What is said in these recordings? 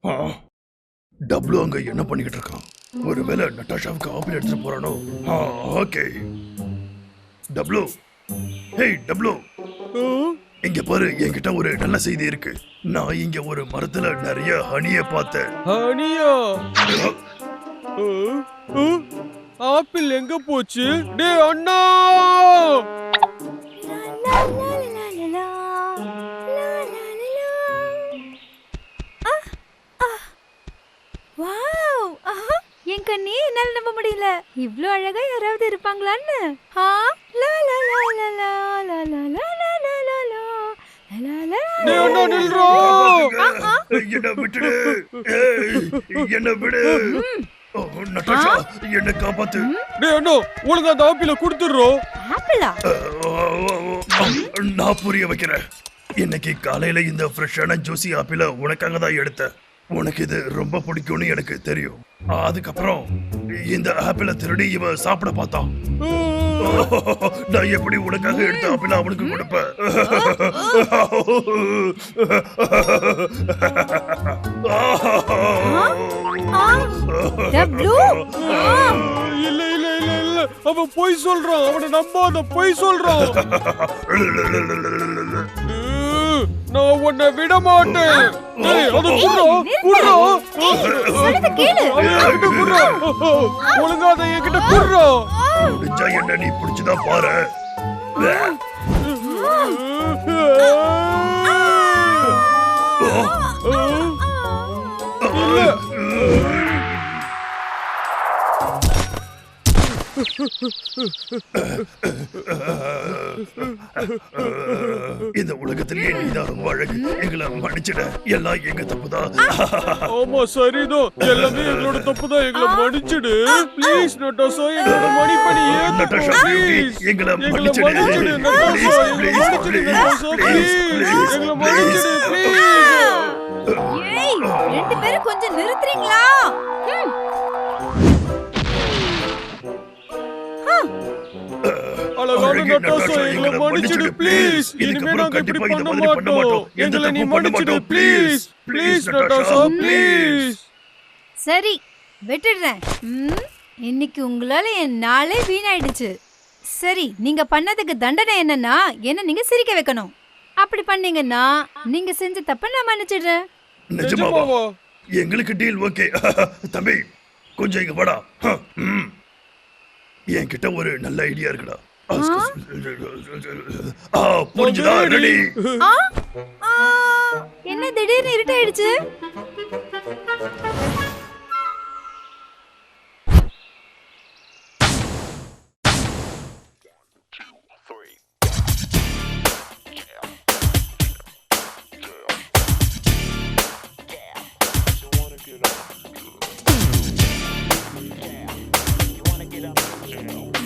ஆ, டப்ளு அங்க என்ன பண்ணிக்கிட்டு இருக்கான்? ஒருவேளை நட்டாஷாவுக்கு ஆப்பிள் எடுத்துட்டு போறானோ? ஓகே. டப்ளு, ஹேய் டப்ளு, இங்க பாரு, என்கிட்ட ஒரு நல்ல செய்தி இருக்கு. நான் இங்க ஒரு மரத்துல நிறைய ஹனிய பார்த்தேன். ஹனியா? ஆப்பிள் எங்க போச்சு? டேய் அண்ணா! என் கண்ணே என்னால நம்ப முடியல. இவ்ளோ அழகா யாராவது இருப்பாங்களான்னு. டேய் அண்ணா நில்றா! என்ன விட்டுடு, என்ன விடு. நட்டாஷா, என்ன காப்பாத்து. டேய் அண்ணா, ஒழுங்கா அந்த ஆப்பிள கொடுத்துடுறோம். ஆப்பிளா? நான் புரிய வைக்கிறேன். இன்னைக்கு காலையில இந்த ஃப்ரெஷ்ஷான ஜூசி ஆப்பிள உனக்காக தான் எடுத்தேன். உனக்கு இது ரொம்ப பிடிக்கும்னு எனக்கு தெரியும். அதுக்கப்புறம் இந்த ஆப்பிள திருடி இவ சாப்பிட பார்த்தான். நான் எப்படி உனக்காக எடுத்த ஆப்பிள அவனுக்கு கொடுப்பேன்? இல்ல இல்ல இல்ல இல்ல, அவன் பொய் சொல்றான். அவனை நம்பாத, பொய் சொல்றான். நான் உன்னை விட மாட்டேன். டேய் அத குடுறா, குடுறா. சொல்லுங்க கேளு. என்கிட்ட குடுறா. ஒழுங்கா அதை என்கிட்ட குடுறா. முடிஞ்சா என்ன நீ பிடிச்சுதான் பாரு. இந்த உலகத்திலேயே நீதான் ரொம்ப அழகு. எங்களை மன்னிச்சிட. எல்லாம் எங்க தப்புதான். ஆமா சரிதான், எல்லாமே எங்களோட தப்புதான். எங்களை மன்னிச்சிடு ப்ளீஸ் நட்டாஷா. எங்களோட மன்னிப்பணி நட்டாஷா, ப்ளீஸ். எங்களை எங்களை மன்னிச்சிடு. மன்னிச்சிடு நட்டாஷா. எங்களை மன்னிச்சிடு நட்டாஷா. ப்ளீஸ் எங்களை மன்னிச்சிடு ப்ளீஸ். ஏய், ரெண்டு பேரும் கொஞ்சம் நிறுத்துறீங்களா? அழகான நட்டாஷா, எங்களை மன்னிச்சிடு ப்ளீஸ். இனிமே நாங்க இப்படி பண்ண மாட்டோம். எங்களை நீ மன்னிச்சிடு ப்ளீஸ். Please Natasha please. சரி, விட்டுடுறேன். இன்னைக்கு உங்களால என் நாளே வீணாயிடுச்சு. சரி, நீங்க பண்ணதுக்கு தண்டனை என்னன்னா என்ன நீங்க சிரிக்க வைக்கணும். அப்படி பண்ணீங்கன்னா நீங்க செஞ்ச தப்ப நான் மன்னிச்சிடுறேன். நிஜமாவா? எங்களுக்கு டீல் ஓகே. தம்பி, கொஞ்சம் இங்க வாடா. என்கிட்ட ஒரு நல்ல ஐடியா இருக்குடா. புரிஞ்சுதா? ரெடி? என்ன திடீர்னு இருட்டாயிடுச்சு?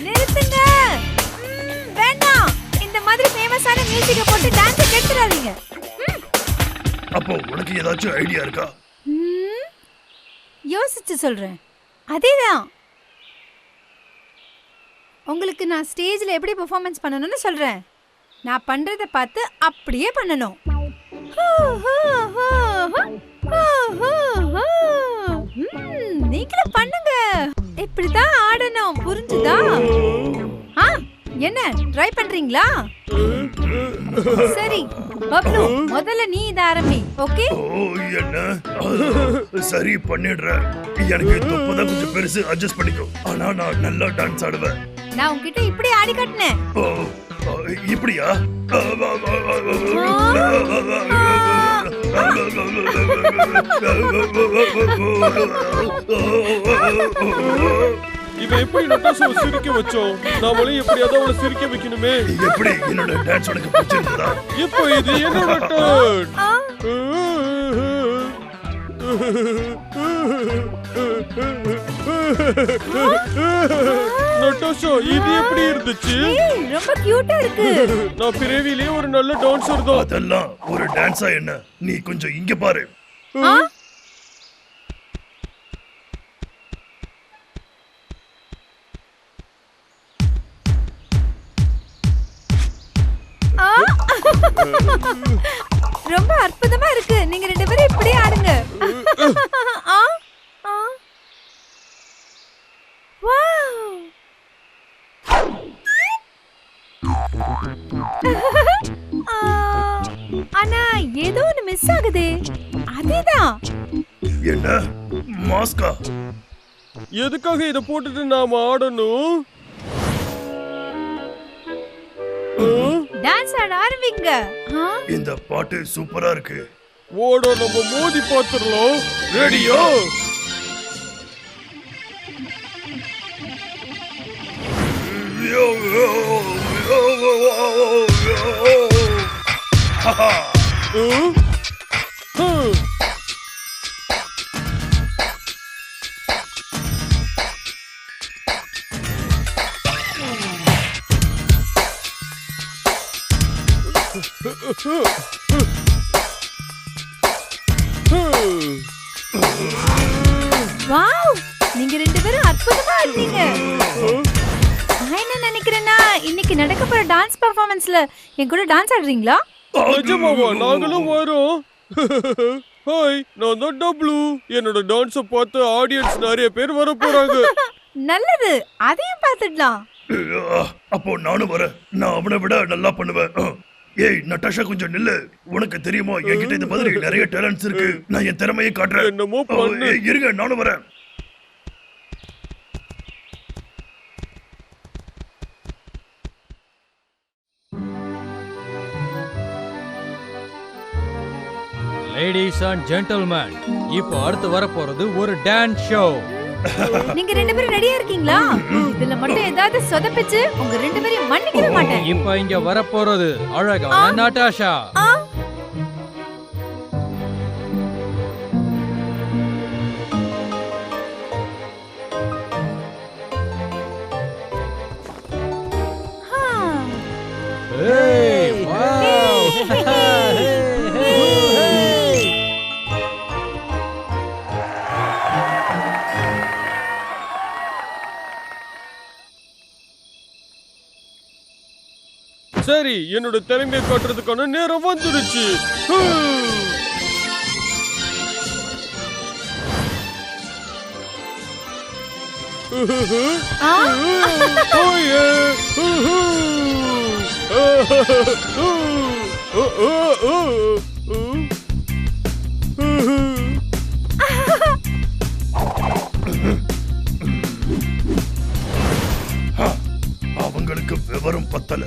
நிறுத்துங்க. வேண்டாம், இந்த மாதிரி ஃபேமஸான மியூசிக்க போட்டு டான்ஸ் கெடுத்துறாதீங்க. அப்போ உனக்கு ஏதாச்சும் ஐடியா இருக்கா? யோசிச்சு சொல்றேன். அதேதான். உங்களுக்கு நான் ஸ்டேஜ்ல எப்படி பெர்ஃபார்மன்ஸ் பண்ணணும்னு சொல்றேன். நான் பண்றத பார்த்து அப்படியே பண்ணணும். நீங்களும் பண்ணுங்க. இப்படிதான் ஆடணும், புரிஞ்சுதா? என்ன ட்ரை பண்றீங்களா? சரி பப்ளு, முதல்ல நீ இத ஆரம்பி. ஓகே? என்ன? சரி பண்ணிடுறேன். எனக்கு தொப்பதான் கொஞ்சம் பெருசு, அட்ஜஸ்ட் பண்ணிக்கோ. ஆனா நான் நல்லா டான்ஸ் ஆடுவேன். நான் உன்கிட்ட இப்படி ஆடி காட்டினேன். இப்படியா? இவன் எப்படி நட்டாஷாவை சிரிக்க வச்சோம்? நாமளும் எப்படியாவது அவளை சிரிக்க வைக்கணுமே. எப்படி? என்னோட டான்ஸ் உனக்கு பிடிச்சிருந்ததா? இப்போ இது என்னோட டர்ன். நட்டாஷா, இது எப்படி இருந்துச்சு? ரொம்ப கியூட்டா இருக்கு. நான் பிறவிலே ஒரு நல்ல டான்சர் தான். அதெல்லாம் ஒரு டான்ஸா என்ன? நீ கொஞ்சம் இங்க பாரு. ரொம்ப அற்புதமா இருக்கு. நீங்க ரெண்டு பேரும் இப்படியே ஆடுங்க. ஏதோ ஒன்னு மிஸ் ஆகுதே. அதேதான். என்ன மாஸ்கா? எதுக்காக இத போட்டுட்டு நாம ஆடணும்? டான்ஸ் ஆட ஆரம்பிங்க. இந்த பாட்டு சூப்பரா இருக்கு. ஓட நம்ம மோதி பாத்துறலாம். ரெடியா? வாவ், நீங்க ரெண்டு பேரும் அற்புதமா ஆடுறீங்க. நான் என்ன நினைக்கிறேன்னா, இன்னைக்கு நடக்க போற டான்ஸ் பெர்ஃபார்மன்ஸ்ல என் கூட டான்ஸ் ஆடுறீங்களா? நிஜமாவா? நாங்களும் வரோம். ஹாய், நான் தான் டப்ளு. என்னோட டான்ஸ பார்த்து ஆடியன்ஸ் நிறைய பேர் வர போறாங்க. நல்லது, அதையும் பார்த்துடலாம். அப்போ நானும் வரேன். நான் அவனை விட நல்லா பண்ணுவேன். ஏய் நட்டாஷா, கொஞ்சம் நில்லு. உனக்கு தெரியுமா, என்கிட்ட இந்த மாதிரி நிறைய டேலண்ட்ஸ் இருக்கு. நான் என் திறமையை காட்டுறேன். என்னமோ பண்ணு. இருங்க, நானும் வரேன். லேடிஸ் அண்ட் ஜென்டில்மேன், இப்போ அடுத்து வர போறது ஒரு டான்ஸ் ஷோ. நீங்க ரெண்டு பேரும் ரெடியா இருக்கீங்களா? இதுல மட்டும் ஏதாவது சொதப்பிச்சு உங்க ரெண்டு பேரையும் மன்னிக்கவே மாட்டேன். இப்போ இங்க வர போறது அழகான நட்டாஷா. Hey, wow. சரி, என்னோட திறமையை காட்டுறதுக்கான நேரம் வந்துடுச்சு. அவங்களுக்கு விவரம் பத்தல.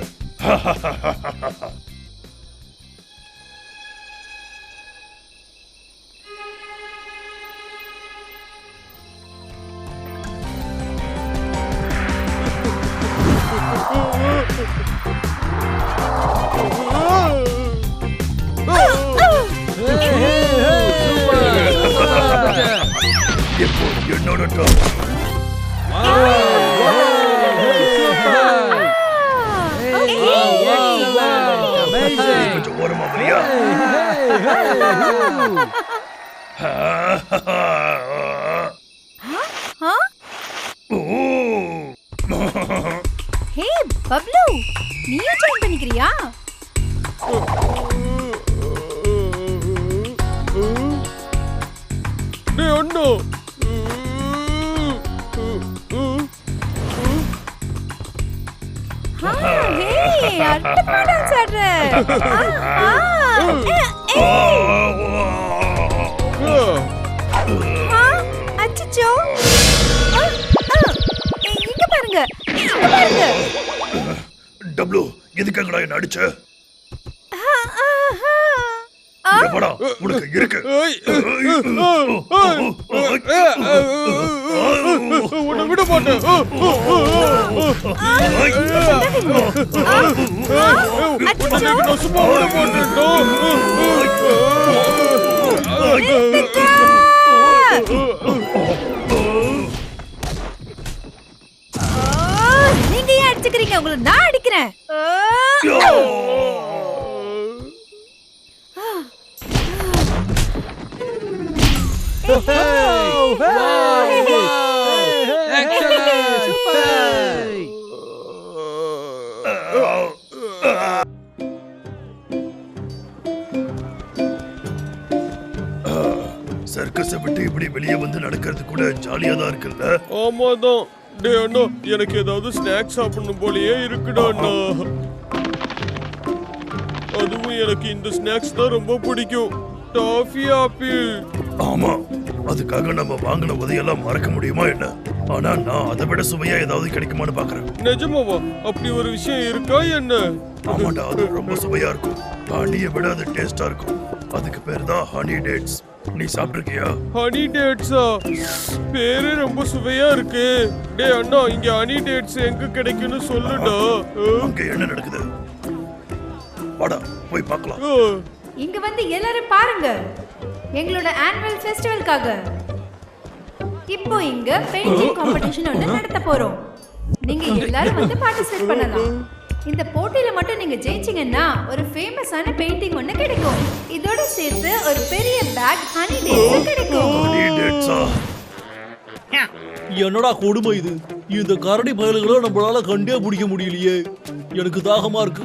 இப்போ என்னோட turn. கொஞ்சம் ஓரமா வரியா? ஹே பப்ளு, நீயும் ஜாயின் பண்ணிக்கிறியா? டேய் அண்ணா, ஹே அற்புதமா டான்ஸ் ஆடுற. அச்சச்சோ, இங்க பாருங்க, இங்க பாருங்க. டப்ளு, எதுக்காகடா என்ன அடிச்ச? எப்படா உனக்கு இருக்கு? உன்னை விட மாட்டேன். நான் சும்மா விட மாட்டேன். நீங்க ஏன் அடிச்சுக்கிறீங்க? உங்களை நான் அடிக்கிறேன். சர்க்கஸை விட்டு இப்படி வெளியே வந்து நடக்கிறது கூட ஜாலியா தான் இருக்குல்ல? ஆமாதான். டே அண்ணா, எனக்கு ஏதாவது ஸ்நாக்ஸ் சாப்பிடணும் போலயே இருக்குடா அண்ணா. அதுவும் எனக்கு இந்த ஸ்நாக்ஸ் தான் ரொம்ப பிடிக்கும். Toffee apple. ஆமா, அதுக்காக நம்ம வாங்கின உதவியெல்லாம் மறக்க முடியுமா என்ன? ஆனா நான் அதை விட சுவையா ஏதாவது கிடைக்குமான்னு பாக்குறேன். நிஜமாவா? அப்படி ஒரு விஷயம் இருக்கா என்ன? ஆமாண்டா, அது ரொம்ப சுவையா இருக்கும். ஹனியை விட அது டேஸ்டா இருக்கும். அதுக்கு பேர் தான் ஹனி டேட்ஸ். நீ சாப்பிட்டிருக்கியா? ஹனி டேட்ஸா? பேரு ரொம்ப சுவையா இருக்கு. டேய் அண்ணா, இங்க ஹனி டேட்ஸ் எங்க கிடைக்கும்னு சொல்லுடா. அங்க என்ன நடக்குது? வாடா போய் பார்க்கலாம். இங்க வந்து எல்லாரும் பாருங்க, எங்களோட ஆனுவல் ஃபெஸ்டிவலுக்காக இப்போ இங்க பெயிண்டிங் காம்படிஷன் ஒன்று நடத்த போறோம். நீங்க எல்லாரும் வந்து பார்ட்டிசிபேட் பண்ணலாம். இந்த போட்டியில மட்டும் நீங்க ஜெயிச்சீங்கன்னா ஒரு ஃபேமஸான பெயிண்டிங் ஒன்று கிடைக்கும். இதோட சேர்த்து ஒரு பெரிய பேக் ஹனி டேட்ஸ் கிடைக்கும். ஹனி டேட்ஸா? என்னடா கொடுமை இது! இந்த கரடி பயல்களை நம்மளால கண்டே பிடிக்க முடியலையே. எனக்கு தாகமா இருக்கு,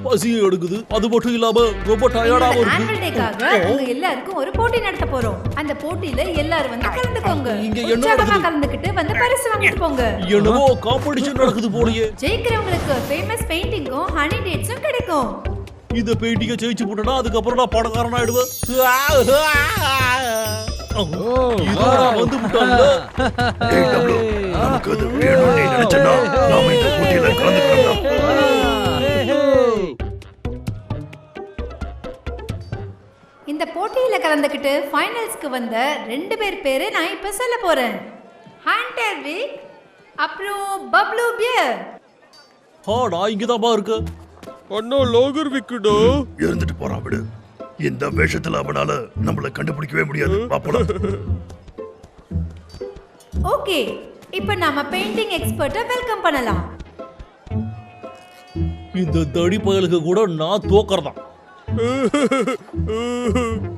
பசியும் எடுக்குது. அது மட்டும் இல்லாம ரொம்ப டயர்டாவும் இருக்கு. ஆனுவல் டேக்காக உங்க எல்லாருக்கும் ஒரு போட்டி நடத்த போறோம். அந்த போட்டியில எல்லாரும் வந்து கலந்துக்கோங்க. இங்க என்ன உற்சாகமா நடக்குது? கலந்துக்கிட்டு வந்து பரிசு வாங்கிட்டு போங்க. என்னவோ காம்படிஷன் நடக்குது போலயே. ஜெயிக்கிறவங்களுக்கு ஃபேமஸ் பெயிண்டிங்கும் ஹனி டேட்ஸும் கிடைக்கும். இந்த பெயிண்டிங்க ஜெயிச்சு போட்டனா அதுக்கப்புறம் நான் பணக்காரன் ஆயிடுவேன். இதோட வந்து விட்டாங்க. ஏய் டப்ளு, நமக்கு அது வேணும்னு நீ நினைச்சனா நாம இந்த போட்டியில கலந்துக்கலாம். இந்த போட்டியில கலந்துக்கிட்டு ஃபைனல்ஸ்க்கு வந்த 2 பேர் பேரு நான் இப்ப சொல்ல போறேன். ஹண்டர் விக் அப்புறம் பப்ளூ பியர். நான் இங்கதான் இருக்கு. அண்ணா லாகர் விக்குடா. இருந்துட்டு போறான் விடு. இந்த வேஷத்துல அவனால நம்மள கண்டுபிடிக்கவே முடியாது. பாப்போம். ஓகே, இப்போ நாம பெயிண்டிங் எக்ஸ்பர்ட்டை வெல்கம் பண்ணலாம். இந்த தடி பயலுக்கு கூட நான் தோக்கறதா.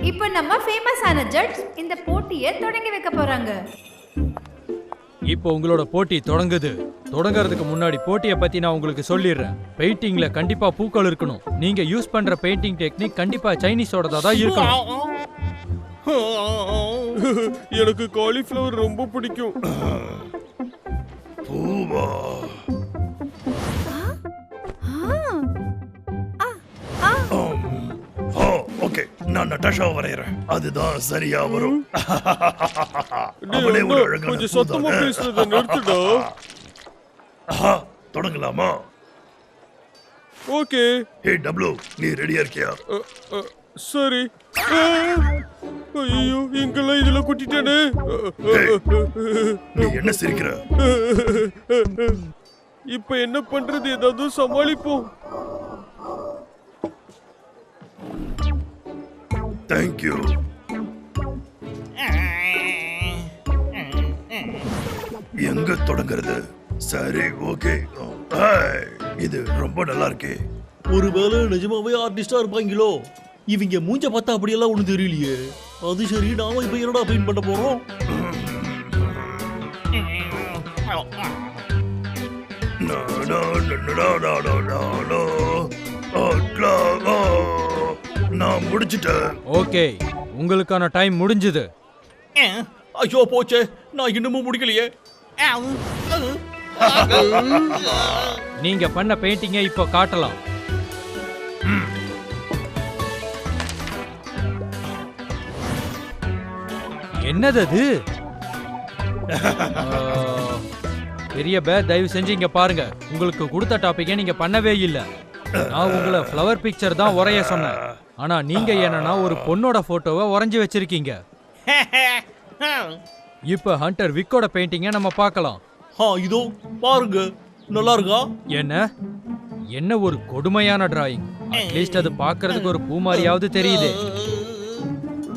இப்போ நம்ம ஃபேமஸான ஜட்ஜ் இந்த போட்டியை தொடங்கி வைக்க போறாங்க. இப்போ உங்களோட போட்டி தொடங்குது. தொடங்குறதுக்கு முன்னாடி போட்டியை பத்தி நான் உங்களுக்கு சொல்லிடுறேன். பெயிண்டிங்ல கண்டிப்பா பூக்கள் இருக்கணும். நீங்க யூஸ் பண்ற பெயிண்டிங் டெக்னிக் கண்டிப்பா சைனீஸோடதா தான் இருக்கணும். எனக்கு காலிஃப்ளவர் ரொம்ப பிடிக்கும். பூவா? ஓகே, நான் நட்டாஷாவை வரையறேன். அதுதான் சரியா வரும். அவளே ஒரு அழகான கொஞ்சம் சத்தமா பூதானே. பேசுறத நிறுத்துடா. தொடங்கலாமா? ஓகே. ஹே டப்ளு, நீ ரெடியா இருக்கியா? சரி. ஐயோ, இங்கெல்லாம் இதுல கொட்டிட்டானே. நீ என்ன சிரிக்கிற? இப்ப என்ன பண்றது? ஏதாவது சமாளிப்போம். Thank you. எங்க தொடங்குறது? சரி, ஓகே. இது ரொம்ப நல்லா இருக்கே. ஒருவேளை நிஜமாவே ஆர்டிஸ்டா இருப்பாங்களோ? இவங்க மூஞ்ச பார்த்தா அப்படியெல்லாம் ஒண்ணு தெரியலையே. அது சரி, நாம இப்ப என்னடா பெயிண்ட் பண்ண போறோம்? நான் முடிச்சிட்டேன். ஓகே, உங்களுக்கான டைம் முடிஞ்சது. ஐயோ போச்சே, நான் இன்னமும் முடிக்கலையே. நீங்க பண்ண பெயிண்டிங்கை இப்போ காட்டலாம். என்னது அது? பெரிய பேர், தயவு செஞ்சு இங்க பாருங்க. உங்களுக்கு கொடுத்த டாபிக்கை நீங்க பண்ணவே இல்லை. நான் உங்களை ஃப்ளவர் பிக்சர் தான் வரைய சொன்னேன். ஆனா நீங்க என்னன்னா ஒரு பொண்ணோட போட்டோவை வரைஞ்சு வச்சிருக்கீங்க. இப்ப ஹண்டர் விக்கோட பெயிண்டிங்கை நம்ம பார்க்கலாம். இதோ பாருங்க, நல்லா இருக்கா? என்ன ஒரு கொடுமையான டிராயிங். அட்லீஸ்ட் அது பார்க்கிறதுக்கு ஒரு பூ மாதிரியாவது தெரியுது.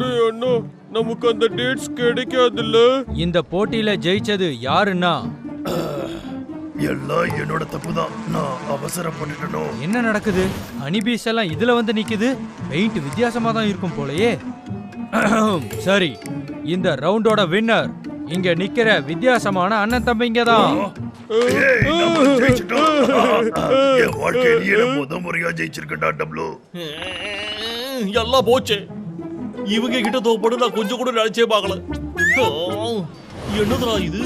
டேய் அண்ணா, நமக்கு அந்த டேட்ஸ் கிடைக்காதுல்ல. இந்த போட்டியில ஜெயிச்சது யாருன்னா? எல்லாம் என்னோட தப்புதான். நான் அவசரப்பட்டுட்டனோ. என்ன நடக்குது? ஹனிபீஸ் எல்லாம் இதுல வந்து நிக்குது. பெயிண்ட் வித்தியாசமா தான் இருக்கும் போலயே. சரி, இந்த ரவுண்டோட வின்னர் இங்க நிக்கிற வித்தியாசமான அண்ணன் தம்பிங்க தான். என் வாழ்க்கையிலேயே முதல் முறையா ஜெயிச்சிருக்கேன்டா டப்ளு. எல்லாம் போச்சே. இவங்க கிட்ட தோப்படு நான் கொஞ்சம் கூட நினைச்சே பார்க்கல. என்னதுடா இது?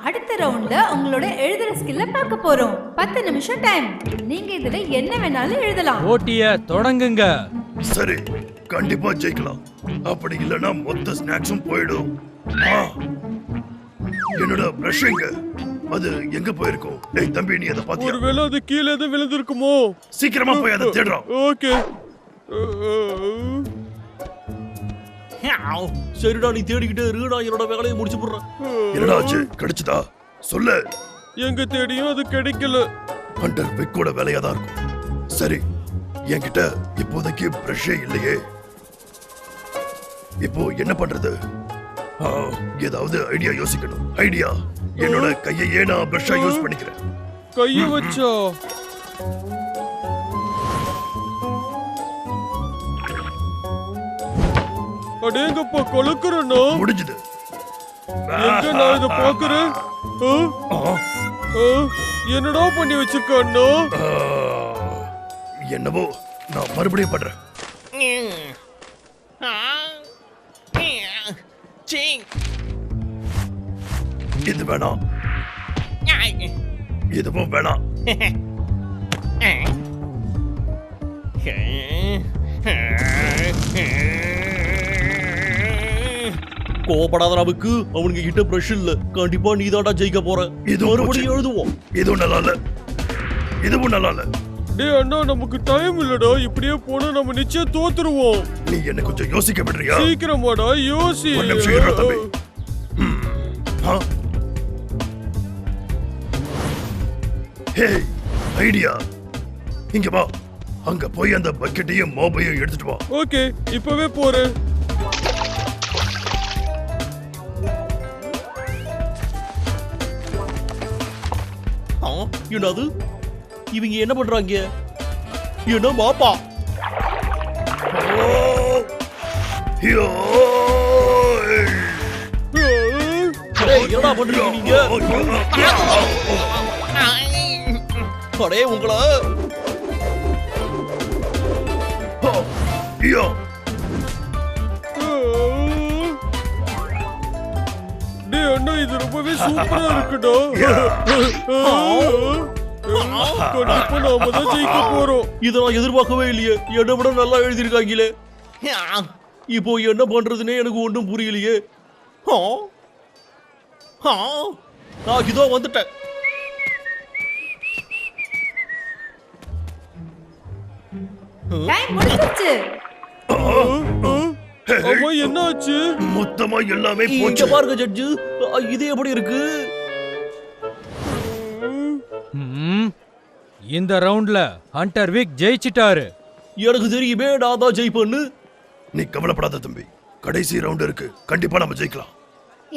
அடுத்த ரவுண்ட் போர்ட்ல உங்களோட எழுதுற ஸ்கில்ல பார்க்க போறோம். 10 நிமிஷம் டைம். நீங்க இதுல என்ன வேணாலும் எழுதலாம். போட்டிய தொடங்குங்க. சரி, கண்டிப்பா ஜெயிக்கலாம். அப்படி இல்லனா மொத்த ஸ்நாக்ஸும் போயிடும். ஆ, என்னோட பிரஷ் எங்க? அது எங்க போயிருக்கும்? டேய் தம்பி, நீ அதை பாத்தியா? ஒருவேளை அது கீழே எதுவும் விழுந்திருக்குமோ? சீக்கிரமா போய் அதை தேடுறோம். ஓகே. சரிடா, நீ தேடிக்கிட்டே இரு, நான் என்னோட வேலையை முடிச்சு போடுறேன். என்னடா ஆச்சு? கிடைச்சதா? சொல்லு. எங்க தேடியும் அது கிடைக்கல. ஹண்டர் விக்கோட வேலையா தான் இருக்கும். சரி, என்கிட்ட இப்போதைக்கு பிரஷே இல்லையே. இப்போ என்ன பண்றது? ஆ, ஏதாவது ஐடியா யோசிக்கணும். ஐடியா. என்னோட கையையே நான் பிரஷா யூஸ் பண்ணிக்கிறேன். கைய வச்சா அடேங்கப்பா, கொழுக்குறனோ. முடிஞ்சது. எங்க நான் இத பாக்குறேன்? ஆ? ஆ, ஆ? என்னடா பண்ணி வச்சிருக்கானோ? ஆ, என்னவோ நான் மறுபடியும் பண்றேன். இது வேணாம், இதுவும் வேணாம். கோபப்படாத நமக்கு, அவனுங்க கிட்ட பிரஷ் இல்ல. கண்டிப்பா நீ தாண்டா ஜெயிக்க போற. இது மறுபடியும் எழுதுவோம். இதுவும் நல்லா இல்ல, இதுவும் நல்லா இல்ல. டேய் அண்ணா, நமக்கு டைம் இல்லடா. இப்படியே போனா நம்ம நிச்சயம் தோத்துருவோம். நீ என்ன கொஞ்சம் யோசிக்க விடுறியா? சீக்கிரமாடா யோசி. ஒரு நிமிஷம் இருடா தம்பி. ஆ? ஹே, ஐடியா. இங்க வா. அங்க போய் அந்த பக்கெட்டையும் மோபையும் எடுத்துட்டு வா. ஓகே, இப்பவே போறேன். என்னது இவங்க என்ன பண்றாங்க? என்ன பாப்பா? ஐயோ! டேய், என்னடா பண்றீங்க நீங்க? அடே உங்களை ஐயோ! டேய் அண்ணா, இது ரொம்பவே சூப்பரா இருக்குடா. கண்டிப்பா நாம தான் ஜெயிக்க போறோம். இதை நான் எதிர்பார்க்கவே இல்லையே. என்னை விட நல்லா எழுதியிருக்காங்களே. இப்போ என்ன பண்றதுன்னே எனக்கு ஒன்றும் புரியலையே. நான் இதோ வந்துட்டேன். டைம் முடிஞ்சிருச்சு. அம்மா, என்னாச்சு? மொத்தமா எல்லாமே இங்க போச்சு. பாருங்க ஜட்ஜு, இது எப்படி இருக்கு? ம், இந்த ரவுண்ட்ல ஹண்டர் விக் ஜெயிச்சிட்டாரு. எனக்கு தெரியுமே நான் தான் ஜெயிப்பேன்னு. நீ கவலைப்படாத தம்பி, கடைசி ரவுண்ட் இருக்கு. கண்டிப்பா நம்ம ஜெயிக்கலாம்.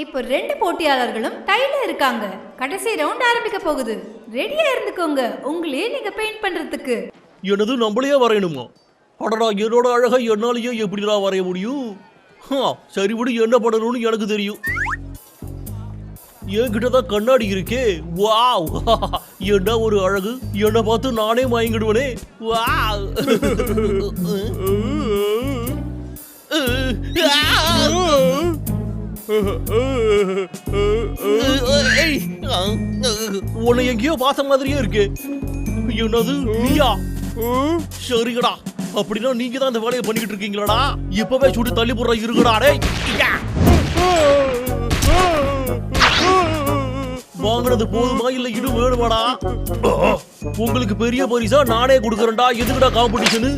இப்போ 2 போட்டியாளர்களும் டைல இருக்காங்க. கடைசி ரவுண்ட் ஆரம்பிக்க போகுது. ரெடியா இருந்துக்கோங்க, உங்களையே நீங்க பெயிண்ட் பண்றதுக்கு. எனது நம்மளையே வரையணுமா? அடடா, என்னோட அழகை என்னாலேயே எப்படிடா வரைய முடியும்? சரி விடு, என்ன பண்ணணும்னு எனக்கு தெரியும். என்கிட்ட தான் கண்ணாடி இருக்கே. வாவ், என்ன ஒரு அழகு! என்னை பார்த்து நானே மயங்கிடுவனே. வாவ். உன்னை எங்கேயோ பார்த்த மாதிரியே இருக்கு. என்னது நீயா? சரிங்கடா, அப்படின்னா நீங்க தான் இந்த வேலையை பண்ணிக்கிட்டு இருக்கீங்களாடா? இப்பவே சுட்டு தள்ளி போடுற இருக்குடா. டேய், வாங்குறது போதுமா இல்ல இன்னும் வேணுமாடா? உங்களுக்கு பெரிய பரிசா நானே கொடுக்கறேன்டா. எதுக்குடா காம்படிஷனு?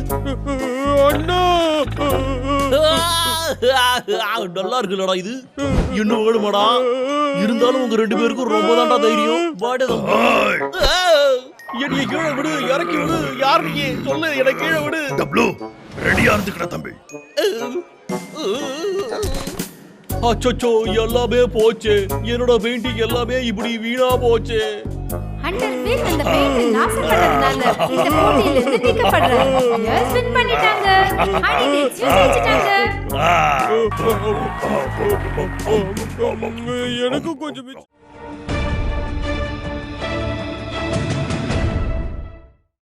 நல்லா இருக்குல்லடா இது. இன்னும் வேணுமாடா? இருந்தாலும் உங்க 2 பேருக்கும் ரொம்ப தாண்டா தைரியம். என்னைய கீழே விடு, இறக்கி விடு. யார் நீ? சொல்லு, என்னை கீழே விடு. டப்ளு, ரெடியா இருந்துக்கடா தம்பி. அச்சோ, எல்லாமே போச்சு. என்னோட பெயிண்டிங் எல்லாமே இப்படி வீணா போச்சு. ஹண்டர் விக் அந்த பெயிண்ட் நாசம் பண்ணதுனால இந்த போட்டியில இருந்து நீக்கப்படுறாரு. எஸ் வின் பண்ணிட்டாங்க. ஹனி ஜெயிச்சிட்டாங்க. எனக்கு கொஞ்சம்